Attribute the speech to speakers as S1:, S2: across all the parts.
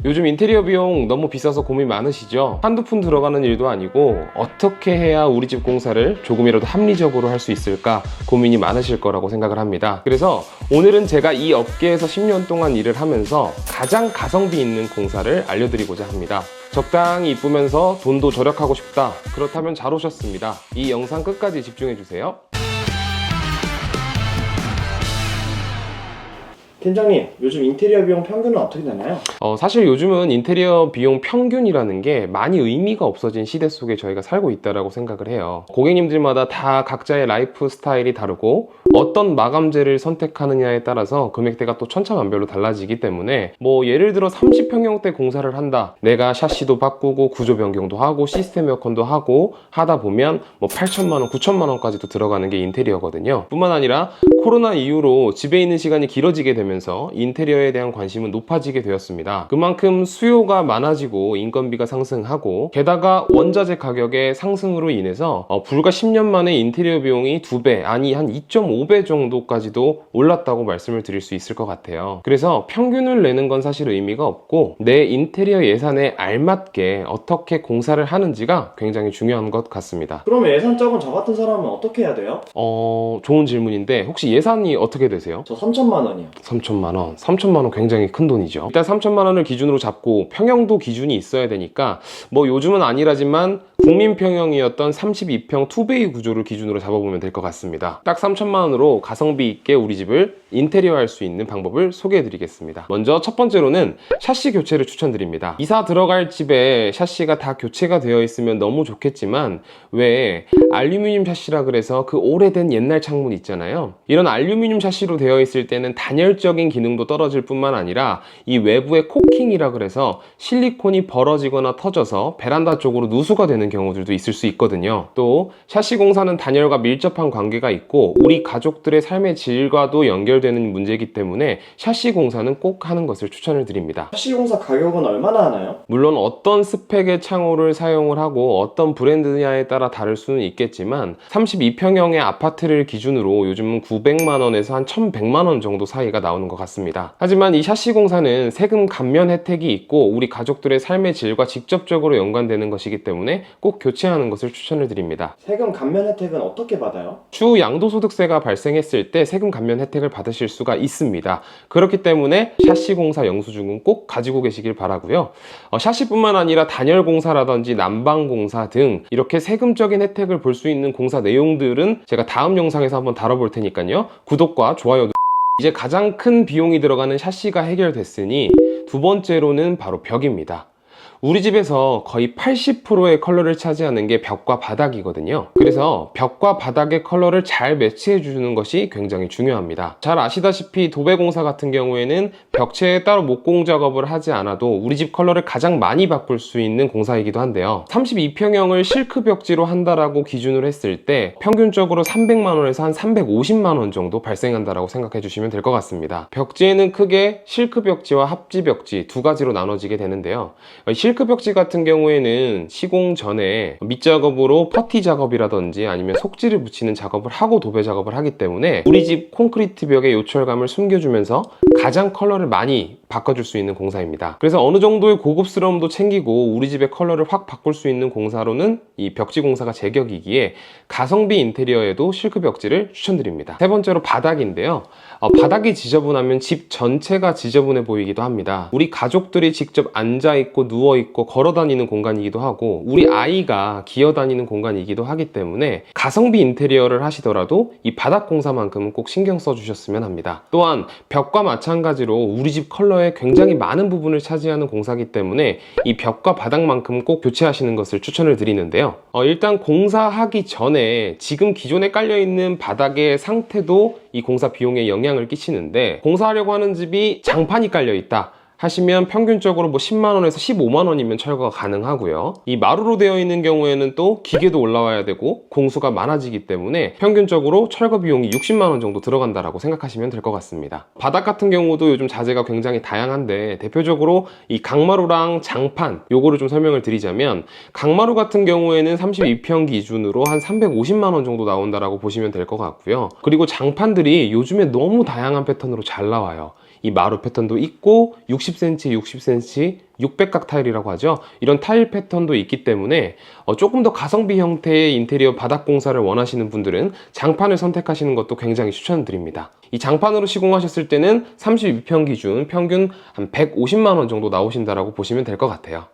S1: 요즘 인테리어 비용 너무 비싸서 고민 많으시죠? 한두 푼 들어가는 일도 아니고 어떻게 해야 우리 집 공사를 조금이라도 합리적으로 할 수 있을까 고민이 많으실 거라고 생각을 합니다. 그래서 오늘은 제가 이 업계에서 10년 동안 일을 하면서 가장 가성비 있는 공사를 알려드리고자 합니다. 적당히 이쁘면서 돈도 절약하고 싶다. 그렇다면 잘 오셨습니다. 이 영상 끝까지 집중해주세요.
S2: 팀장님, 요즘 인테리어 비용 평균은 어떻게 되나요?
S1: 사실 요즘은 인테리어 비용 평균이라는 게 많이 의미가 없어진 시대 속에 저희가 살고 있다고 생각을 해요. 고객님들마다 다 각자의 라이프 스타일이 다르고 어떤 마감재를 선택하느냐에 따라서 금액대가 또 천차만별로 달라지기 때문에 예를 들어 30평형대 공사를 한다. 내가 샤시도 바꾸고 구조 변경도 하고 시스템 에어컨도 하고 하다 보면 8천만 원, 9천만 원까지도 들어가는 게 인테리어거든요. 뿐만 아니라 코로나 이후로 집에 있는 시간이 길어지게 되면서 인테리어에 대한 관심은 높아지게 되었습니다. 그만큼 수요가 많아지고 인건비가 상승하고 게다가 원자재 가격의 상승으로 인해서 불과 10년 만에 인테리어 비용이 2배, 아니 한 2.5배 정도까지도 올랐다고 말씀을 드릴 수 있을 것 같아요. 그래서 평균을 내는 건 사실 의미가 없고 내 인테리어 예산에 알맞게 어떻게 공사를 하는지가 굉장히 중요한 것 같습니다.
S2: 그럼 예산 적은 저 같은 사람은 어떻게 해야 돼요?
S1: 좋은 질문인데 혹시 예산이 어떻게 되세요?
S2: 저 3천만 원이요.
S1: 3천만 원. 3천만 원 굉장히 큰 돈이죠. 일단 3천만 원을 기준으로 잡고 평형도 기준이 있어야 되니까 요즘은 아니라지만 국민평형이었던 32평 투베이 구조를 기준으로 잡아보면 될 것 같습니다. 딱 3천만 원으로 가성비 있게 우리 집을 인테리어 할 수 있는 방법을 소개해 드리겠습니다. 먼저 첫 번째로는 샤시 교체를 추천드립니다. 이사 들어갈 집에 샤시가 다 교체가 되어 있으면 너무 좋겠지만 왜 알루미늄 샤시라 그래서 그 오래된 옛날 창문 있잖아요. 이런 알루미늄 샤시로 되어 있을 때는 단열적인 기능도 떨어질 뿐만 아니라 이 외부에 코킹이라 그래서 실리콘이 벌어지거나 터져서 베란다 쪽으로 누수가 되는 경우들도 있을 수 있거든요. 또 샤시 공사는 단열과 밀접한 관계가 있고 우리 가족들의 삶의 질과도 연결되는 문제이기 때문에 샤시 공사는 꼭 하는 것을 추천을 드립니다.
S2: 샤시 공사 가격은 얼마나 하나요?
S1: 물론 어떤 스펙의 창호를 사용을 하고 어떤 브랜드냐에 따라 다를 수는 있겠지만 32평형의 아파트를 기준으로 요즘은 900만 원에서 한 1100만 원 정도 사이가 나오는 것 같습니다. 하지만 이 샤시 공사는 세금 감면 혜택이 있고 우리 가족들의 삶의 질과 직접적으로 연관되는 것이기 때문에 꼭 교체하는 것을 추천을 드립니다.
S2: 세금 감면 혜택은 어떻게 받아요?
S1: 추후 양도소득세가 발생했을 때 세금 감면 혜택을 받으실 수가 있습니다. 그렇기 때문에 샤시 공사 영수증은 꼭 가지고 계시길 바라고요. 샤시뿐만 아니라 단열 공사라든지 난방 공사 등 이렇게 세금적인 혜택을 볼 수 있는 공사 내용들은 제가 다음 영상에서 한번 다뤄볼 테니까요. 구독과 좋아요 이제 가장 큰 비용이 들어가는 샤시가 해결됐으니 두 번째로는 바로 벽입니다. 우리 집에서 거의 80%의 컬러를 차지하는 게 벽과 바닥이거든요. 그래서 벽과 바닥의 컬러를 잘 매치해 주는 것이 굉장히 중요합니다. 잘 아시다시피 도배공사 같은 경우에는 벽체에 따로 목공 작업을 하지 않아도 우리 집 컬러를 가장 많이 바꿀 수 있는 공사이기도 한데요. 32평형을 실크 벽지로 한다라고 기준으로 했을 때 평균적으로 300만 원에서 한 350만 원 정도 발생한다라고 생각해 주시면 될 것 같습니다. 벽지에는 크게 실크 벽지와 합지 벽지 두 가지로 나눠지게 되는데요. 실크 벽지 같은 경우에는 시공 전에 밑작업으로 퍼티 작업이라든지 아니면 속지를 붙이는 작업을 하고 도배 작업을 하기 때문에 우리 집 콘크리트 벽의 요철감을 숨겨주면서 가장 컬러를 많이 바꿔줄 수 있는 공사입니다. 그래서 어느 정도의 고급스러움도 챙기고 우리 집의 컬러를 확 바꿀 수 있는 공사로는 이 벽지 공사가 제격이기에 가성비 인테리어에도 실크 벽지를 추천드립니다. 세 번째로 바닥인데요. 바닥이 지저분하면 집 전체가 지저분해 보이기도 합니다. 우리 가족들이 직접 앉아있고 누워있고 걸어다니는 공간이기도 하고 우리 아이가 기어다니는 공간이기도 하기 때문에 가성비 인테리어를 하시더라도 이 바닥 공사만큼은 꼭 신경 써주셨으면 합니다. 또한 벽과 마찬가지로 우리 집 컬러의 굉장히 많은 부분을 차지하는 공사이기 때문에 이 벽과 바닥만큼은 꼭 교체하시는 것을 추천을 드리는데요. 일단 공사하기 전에 지금 기존에 깔려있는 바닥의 상태도 이 공사 비용에 영향을 끼치는데 공사하려고 하는 집이 장판이 깔려있다 하시면 평균적으로 10만원에서 15만원이면 철거가 가능하고요. 이 마루로 되어 있는 경우에는 또 기계도 올라와야 되고 공수가 많아지기 때문에 평균적으로 철거 비용이 60만원 정도 들어간다라고 생각하시면 될 것 같습니다. 바닥 같은 경우도 요즘 자재가 굉장히 다양한데 대표적으로 이 강마루랑 장판 요거를 좀 설명을 드리자면 강마루 같은 경우에는 32평 기준으로 한 350만원 정도 나온다라고 보시면 될 것 같고요. 그리고 장판들이 요즘에 너무 다양한 패턴으로 잘 나와요. 이 마루 패턴도 있고 60cm, 60cm 600각 타일이라고 하죠. 이런 타일 패턴도 있기 때문에 조금 더 가성비 형태의 인테리어 바닥 공사를 원하시는 분들은 장판을 선택하시는 것도 굉장히 추천드립니다. 이 장판으로 시공하셨을 때는 32평 기준 평균 한 150만 원 정도 나오신다라고 보시면 될 것 같아요.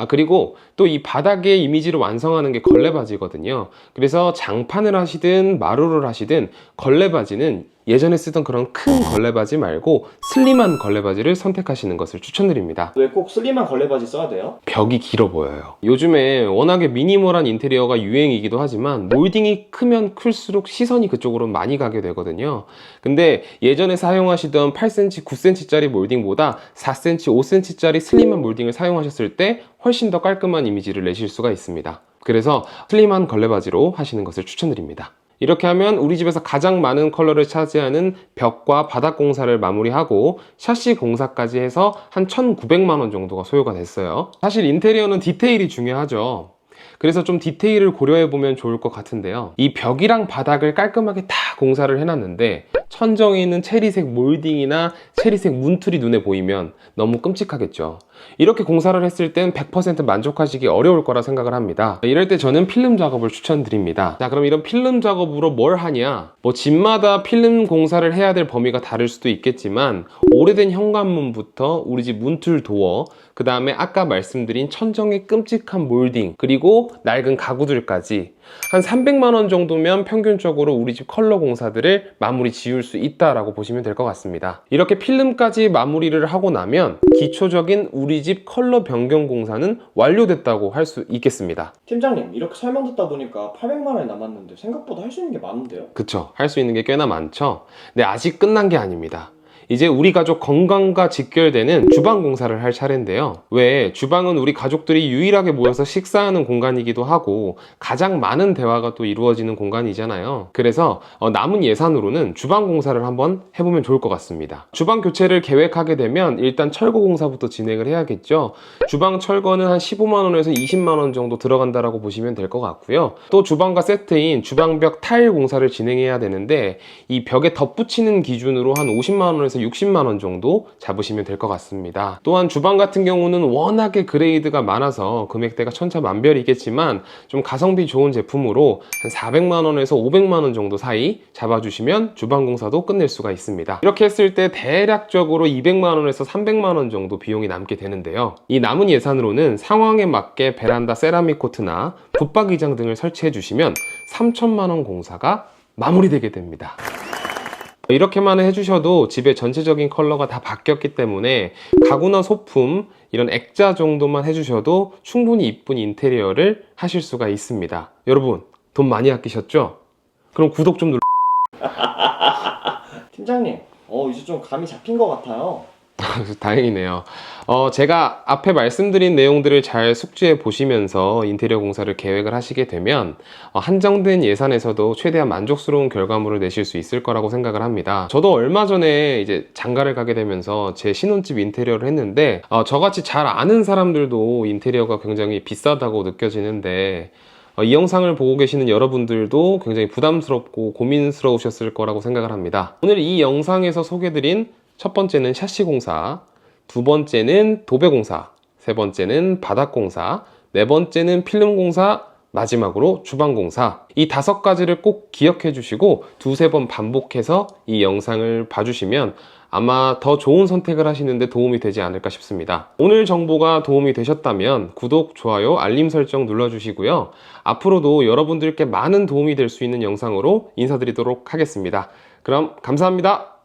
S1: 그리고 또 이 바닥의 이미지를 완성하는 게 걸레바지거든요. 그래서 장판을 하시든 마루를 하시든 걸레바지는 예전에 쓰던 그런 큰 걸레바지 말고 슬림한 걸레바지를 선택하시는 것을 추천드립니다.
S2: 왜 꼭 슬림한 걸레바지 써야 돼요?
S1: 벽이 길어 보여요. 요즘에 워낙에 미니멀한 인테리어가 유행이기도 하지만 몰딩이 크면 클수록 시선이 그쪽으로 많이 가게 되거든요. 근데 예전에 사용하시던 8cm, 9cm짜리 몰딩보다 4cm, 5cm짜리 슬림한 몰딩을 사용하셨을 때 훨씬 더 깔끔한 이미지를 내실 수가 있습니다. 그래서 슬림한 걸레바지로 하시는 것을 추천드립니다. 이렇게 하면 우리 집에서 가장 많은 컬러를 차지하는 벽과 바닥 공사를 마무리하고 샤시 공사까지 해서 한 1,900만 원 정도가 소요가 됐어요. 사실 인테리어는 디테일이 중요하죠. 그래서 좀 디테일을 고려해 보면 좋을 것 같은데요. 이 벽이랑 바닥을 깔끔하게 다 공사를 해놨는데 천정에 있는 체리색 몰딩이나 체리색 문틀이 눈에 보이면 너무 끔찍하겠죠. 이렇게 공사를 했을 땐 100% 만족하시기 어려울 거라 생각을 합니다. 이럴 때 저는 필름 작업을 추천드립니다. 자, 그럼 이런 필름 작업으로 뭘 하냐? 집마다 필름 공사를 해야 될 범위가 다를 수도 있겠지만 오래된 현관문부터 우리 집 문틀 도어, 그 다음에 아까 말씀드린 천정의 끔찍한 몰딩, 그리고 낡은 가구들까지 한 300만 원 정도면 평균적으로 우리 집 컬러 공사들을 마무리 지을 수 있다라고 보시면 될 것 같습니다. 이렇게 필름까지 마무리를 하고 나면 기초적인 우리 집 컬러 변경 공사는 완료됐다고 할 수 있겠습니다.
S2: 팀장님, 이렇게 설명 듣다 보니까 800만 원이 남았는데 생각보다 할 수 있는 게 많은데요?
S1: 그쵸, 할 수 있는 게 꽤나 많죠. 근데 아직 끝난 게 아닙니다. 이제 우리 가족 건강과 직결되는 주방 공사를 할 차례인데요. 왜 주방은 우리 가족들이 유일하게 모여서 식사하는 공간이기도 하고 가장 많은 대화가 또 이루어지는 공간이잖아요. 그래서 남은 예산으로는 주방 공사를 한번 해보면 좋을 것 같습니다. 주방 교체를 계획하게 되면 일단 철거 공사부터 진행을 해야겠죠. 주방 철거는 한 15만 원에서 20만 원 정도 들어간다라고 보시면 될 것 같고요. 또 주방과 세트인 주방벽 타일 공사를 진행해야 되는데 이 벽에 덧붙이는 기준으로 한 50만 원에서 60만 원 정도 잡으시면 될 것 같습니다. 또한 주방 같은 경우는 워낙에 그레이드가 많아서 금액대가 천차만별이겠지만 좀 가성비 좋은 제품으로 한 400만 원에서 500만 원 정도 사이 잡아주시면 주방 공사도 끝낼 수가 있습니다. 이렇게 했을 때 대략적으로 200만 원에서 300만 원 정도 비용이 남게 되는데요. 이 남은 예산으로는 상황에 맞게 베란다 세라믹 코트나 붙박이장 등을 설치해 주시면 3천만 원 공사가 마무리되게 됩니다. 이렇게만 해주셔도 집의 전체적인 컬러가 다 바뀌었기 때문에 가구나 소품 이런 액자 정도만 해주셔도 충분히 이쁜 인테리어를 하실 수가 있습니다. 여러분 돈 많이 아끼셨죠? 그럼 구독 좀 눌러.
S2: 팀장님, 이제 좀 감이 잡힌 것 같아요.
S1: 다행이네요. 제가 앞에 말씀드린 내용들을 잘 숙지해 보시면서 인테리어 공사를 계획을 하시게 되면 한정된 예산에서도 최대한 만족스러운 결과물을 내실 수 있을 거라고 생각을 합니다. 저도 얼마 전에 이제 장가를 가게 되면서 제 신혼집 인테리어를 했는데 저같이 잘 아는 사람들도 인테리어가 굉장히 비싸다고 느껴지는데 이 영상을 보고 계시는 여러분들도 굉장히 부담스럽고 고민스러우셨을 거라고 생각을 합니다. 오늘 이 영상에서 소개드린 첫 번째는 샤시 공사, 두 번째는 도배 공사, 세 번째는 바닥 공사, 네 번째는 필름 공사, 마지막으로 주방 공사. 이 5가지를 꼭 기억해 주시고 두세 번 반복해서 이 영상을 봐주시면 아마 더 좋은 선택을 하시는데 도움이 되지 않을까 싶습니다. 오늘 정보가 도움이 되셨다면 구독, 좋아요, 알림 설정 눌러주시고요. 앞으로도 여러분들께 많은 도움이 될 수 있는 영상으로 인사드리도록 하겠습니다. 그럼 감사합니다.